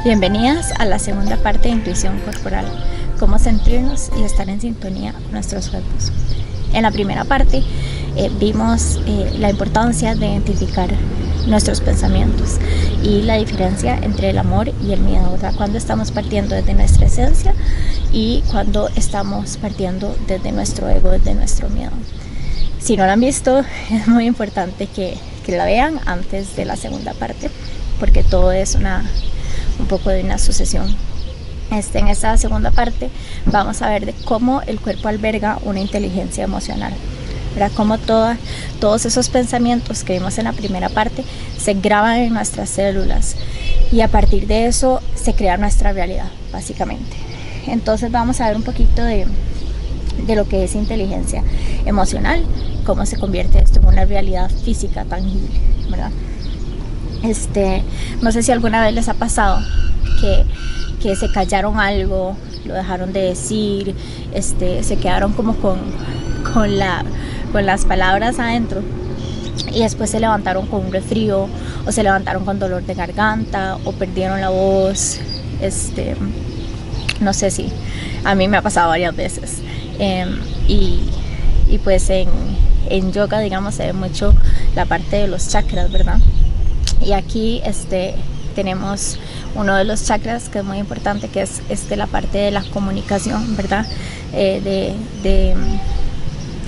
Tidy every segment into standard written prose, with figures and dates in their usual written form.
Bienvenidas a la segunda parte de Intuición Corporal, cómo sentirnos y estar en sintonía con nuestros cuerpos. En la primera parte vimos la importancia de identificar nuestros pensamientos y la diferencia entre el amor y el miedo, ¿verdad? Cuando estamos partiendo desde nuestra esencia y cuando estamos partiendo desde nuestro ego, desde nuestro miedo. Si no la han visto, es muy importante que la vean antes de la segunda parte, porque todo es un poco de una sucesión. En esta segunda parte vamos a ver de cómo el cuerpo alberga una inteligencia emocional, ¿verdad? Cómo todos esos pensamientos que vimos en la primera parte se graban en nuestras células y a partir de eso se crea nuestra realidad, básicamente. Entonces vamos a ver un poquito de lo que es inteligencia emocional, cómo se convierte esto en una realidad física tangible, ¿verdad? No sé si alguna vez les ha pasado que se callaron algo, lo dejaron de decir, se quedaron como con las palabras adentro y después se levantaron con un resfrío o se levantaron con dolor de garganta o perdieron la voz. No sé si a mí me ha pasado varias veces. Y pues en yoga, digamos, se ve mucho la parte de los chakras, ¿verdad? Y aquí tenemos uno de los chakras que es muy importante, que es la parte de la comunicación, ¿verdad? De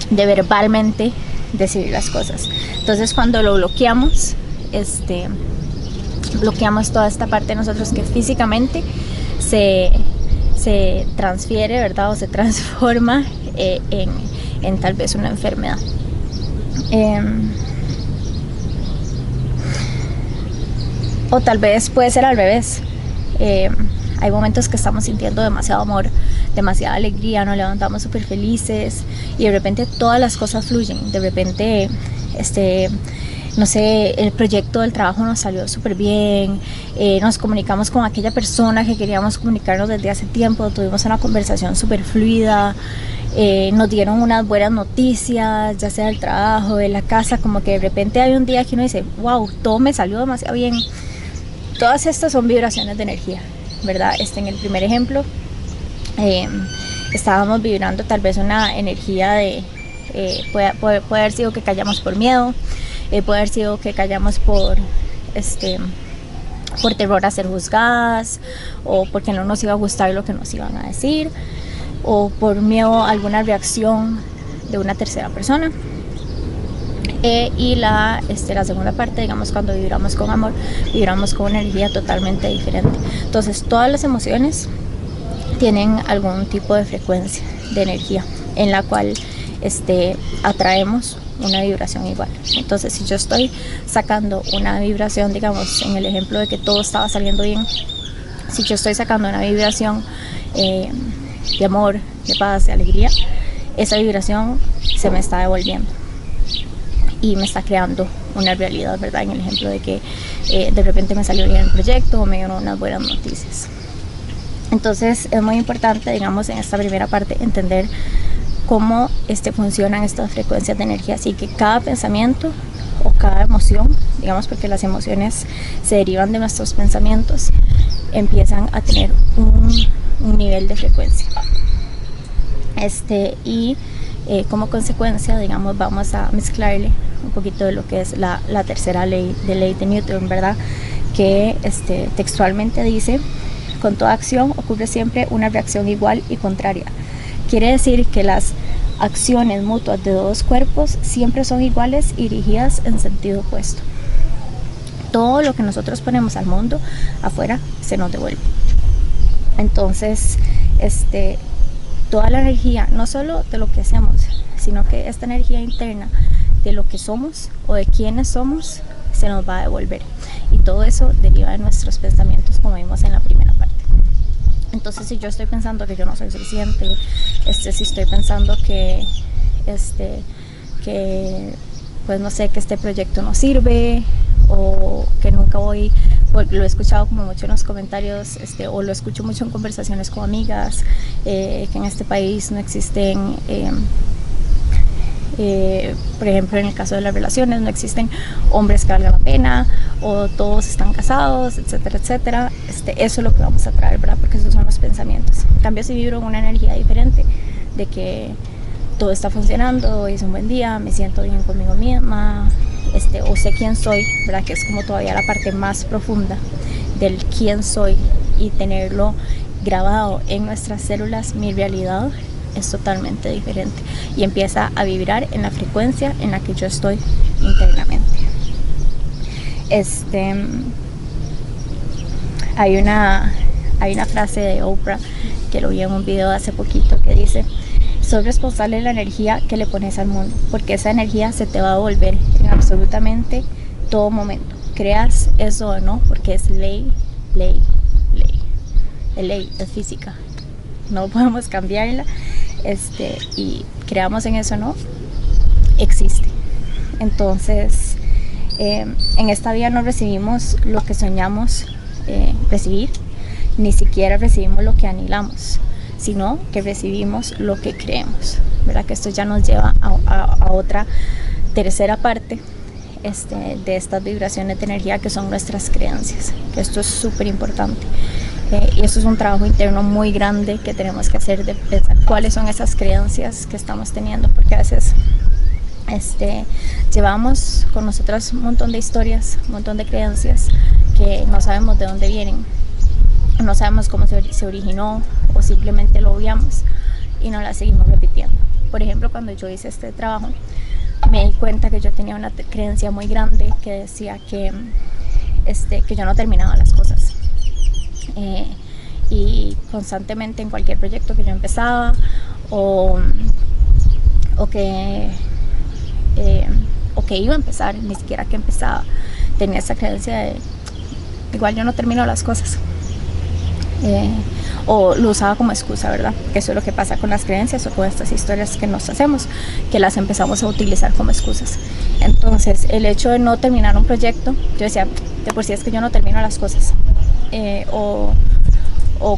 verbalmente decir las cosas. Entonces cuando lo bloqueamos, bloqueamos toda esta parte de nosotros que físicamente se transfiere, ¿verdad? O se transforma en tal vez una enfermedad. O tal vez puede ser al revés. Hay momentos que estamos sintiendo demasiado amor, demasiada alegría, nos levantamos súper felices y de repente todas las cosas fluyen. De repente, no sé, el proyecto del trabajo nos salió súper bien, nos comunicamos con aquella persona que queríamos comunicarnos desde hace tiempo, tuvimos una conversación súper fluida, nos dieron unas buenas noticias, ya sea del trabajo, de la casa, como que de repente hay un día que uno dice, wow, todo me salió demasiado bien. Todas estas son vibraciones de energía, ¿verdad? En el primer ejemplo estábamos vibrando tal vez una energía de puede haber sido que callamos por miedo, puede haber sido que callamos por temor a ser juzgadas, o porque no nos iba a gustar lo que nos iban a decir, o por miedo a alguna reacción de una tercera persona. Y la segunda parte, digamos, cuando vibramos con amor, vibramos con una energía totalmente diferente. Entonces todas las emociones tienen algún tipo de frecuencia de energía en la cual atraemos una vibración igual. Entonces si yo estoy sacando una vibración, digamos, en el ejemplo de que todo estaba saliendo bien, si yo estoy sacando una vibración de amor, de paz, de alegría, esa vibración se me está devolviendo y me está creando una realidad, ¿verdad? En el ejemplo de que de repente me salió bien el proyecto o me dieron unas buenas noticias. Entonces es muy importante, digamos, en esta primera parte entender cómo funcionan estas frecuencias de energía, así que cada pensamiento o cada emoción, digamos, porque las emociones se derivan de nuestros pensamientos, empiezan a tener un nivel de frecuencia. Y como consecuencia, digamos, vamos a mezclarle un poquito de lo que es la tercera ley de Newton, ¿verdad? Que textualmente dice: con toda acción ocurre siempre una reacción igual y contraria. Quiere decir que las acciones mutuas de dos cuerpos siempre son iguales y dirigidas en sentido opuesto. Todo lo que nosotros ponemos al mundo afuera se nos devuelve. Entonces, toda la energía, no solo de lo que hacemos, sino que esta energía interna de lo que somos o de quiénes somos, se nos va a devolver. Y todo eso deriva de nuestros pensamientos, como vimos en la primera parte. Entonces, si yo estoy pensando que yo no soy suficiente, si estoy pensando que pues no sé, que este proyecto no sirve, o que nunca voy lo he escuchado como mucho en los comentarios, o lo escucho mucho en conversaciones con amigas, que en este país no existen, por ejemplo, en el caso de las relaciones, no existen hombres que valgan la pena, o todos están casados, etcétera, etcétera. Eso es lo que vamos a traer, ¿verdad? Porque esos son los pensamientos. En cambio, si vibro en una energía diferente, de que todo está funcionando, hoy es un buen día, me siento bien conmigo misma, o sé quién soy, ¿verdad? Que es como todavía la parte más profunda del quién soy, y tenerlo grabado en nuestras células, mi realidad es totalmente diferente y empieza a vibrar en la frecuencia en la que yo estoy internamente. Hay una frase de Oprah que lo vi en un video hace poquito que dice: soy responsable de la energía que le pones al mundo, porque esa energía se te va a devolver en absolutamente todo momento, creas eso o no, porque es ley. Es ley, es física, no podemos cambiarla, y creamos en eso o no, existe. Entonces, en esta vida no recibimos lo que soñamos recibir, ni siquiera recibimos lo que anhelamos, sino que recibimos lo que creemos, ¿verdad? Que esto ya nos lleva a otra tercera parte de estas vibraciones de energía, que son nuestras creencias, que esto es súper importante, y esto es un trabajo interno muy grande que tenemos que hacer, de pensar cuáles son esas creencias que estamos teniendo, porque a veces llevamos con nosotras un montón de historias, un montón de creencias que no sabemos de dónde vienen, no sabemos cómo se originó, o simplemente lo obviamos y no la seguimos repitiendo. Por ejemplo, cuando yo hice este trabajo, me di cuenta que yo tenía una creencia muy grande que decía que yo no terminaba las cosas, y constantemente en cualquier proyecto que yo empezaba, o que iba a empezar, ni siquiera que empezaba, tenía esa creencia de igual yo no termino las cosas, o lo usaba como excusa, ¿verdad? Que eso es lo que pasa con las creencias o con estas historias que nos hacemos, que las empezamos a utilizar como excusas. Entonces, el hecho de no terminar un proyecto, yo decía, de por sí es que yo no termino las cosas, o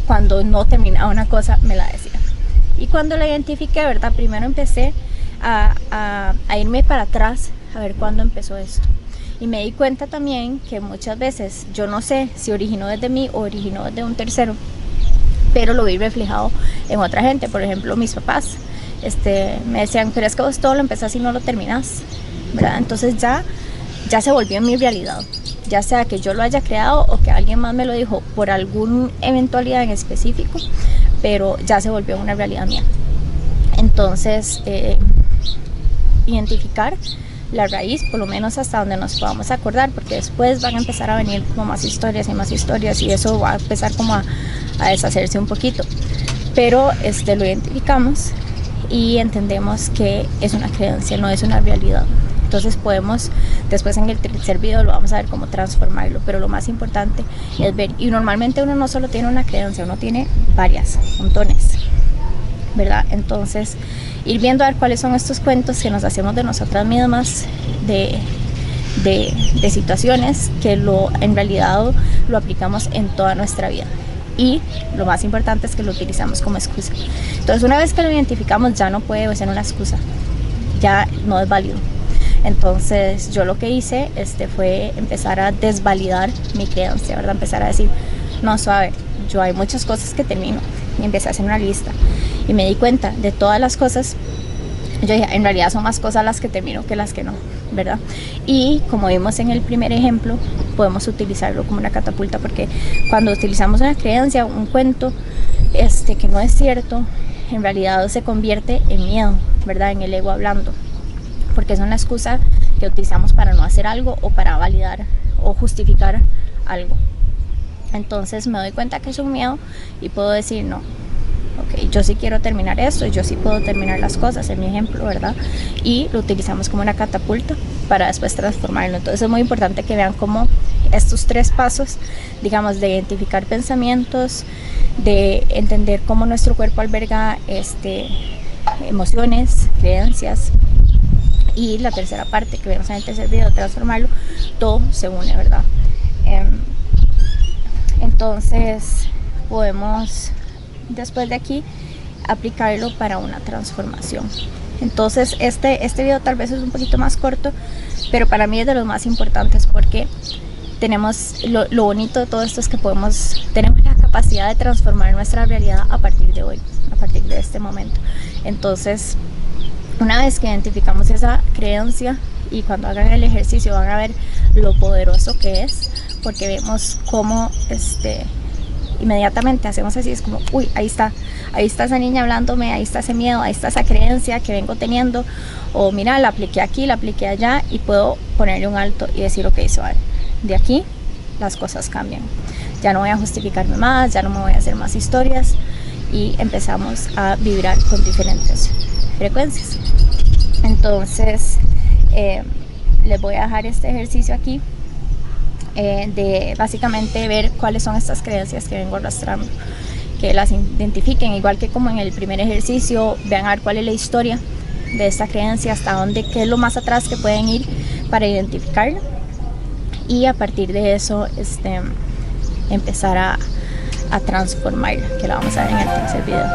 cuando no terminaba una cosa, me la decía. Y cuando la identifiqué, ¿verdad? Primero empecé a irme para atrás, a ver cuándo empezó esto. Y me di cuenta también que muchas veces yo no sé si originó desde mí o originó desde un tercero, pero lo vi reflejado en otra gente. Por ejemplo, mis papás me decían, pero es que vos todo lo empezás y no lo terminás, ¿verdad? Entonces ya se volvió mi realidad, ya sea que yo lo haya creado o que alguien más me lo dijo por alguna eventualidad en específico, pero ya se volvió una realidad mía. Entonces, identificar la raíz, por lo menos hasta donde nos podamos acordar, porque después van a empezar a venir como más historias y eso va a empezar como a deshacerse un poquito, pero lo identificamos y entendemos que es una creencia, no es una realidad. Entonces podemos, después en el tercer video lo vamos a ver cómo transformarlo, pero lo más importante es ver, y normalmente uno no solo tiene una creencia, uno tiene varias, montones, ¿verdad? Entonces, ir viendo a ver cuáles son estos cuentos que nos hacemos de nosotras mismas, de situaciones que en realidad lo aplicamos en toda nuestra vida. Y lo más importante es que lo utilizamos como excusa. Entonces, una vez que lo identificamos, ya no puede ser una excusa, ya no es válido. Entonces, yo lo que hice fue empezar a desvalidar mi creencia, ¿verdad? Empezar a decir, no, suave, yo hay muchas cosas que termino. Y empecé a hacer una lista y me di cuenta de todas las cosas. Yo dije, en realidad son más cosas las que termino que las que no, ¿verdad? Y como vimos en el primer ejemplo, podemos utilizarlo como una catapulta, porque cuando utilizamos una creencia, un cuento que no es cierto, en realidad se convierte en miedo, ¿verdad? En el ego hablando, porque es una excusa que utilizamos para no hacer algo o para validar o justificar algo. Entonces me doy cuenta que es un miedo y puedo decir, no, ok, yo sí quiero terminar esto, yo sí puedo terminar las cosas, en mi ejemplo, ¿verdad? Y lo utilizamos como una catapulta para después transformarlo. Entonces es muy importante que vean cómo estos tres pasos, digamos, de identificar pensamientos, de entender cómo nuestro cuerpo alberga emociones, creencias, y la tercera parte que vemos en el tercer video, transformarlo, todo se une, ¿verdad? Entonces podemos después de aquí aplicarlo para una transformación. Entonces este video tal vez es un poquito más corto, pero para mí es de los más importantes porque tenemos lo bonito de todo esto es que tenemos la capacidad de transformar nuestra realidad a partir de hoy, a partir de este momento. Entonces, una vez que identificamos esa creencia, y cuando hagan el ejercicio van a ver lo poderoso que es, porque vemos cómo inmediatamente hacemos así, es como, uy, ahí está esa niña hablándome, ahí está ese miedo, ahí está esa creencia que vengo teniendo, o mira, la apliqué aquí, la apliqué allá, y puedo ponerle un alto y decir, ok, suave, de aquí las cosas cambian, ya no voy a justificarme más, ya no me voy a hacer más historias, y empezamos a vibrar con diferentes frecuencias. Entonces les voy a dejar este ejercicio aquí de básicamente ver cuáles son estas creencias que vengo arrastrando, que las identifiquen, igual que como en el primer ejercicio, vean a ver cuál es la historia de esta creencia, hasta dónde, qué es lo más atrás que pueden ir para identificarla, y a partir de eso empezar a transformarla, que la vamos a ver en el tercer video.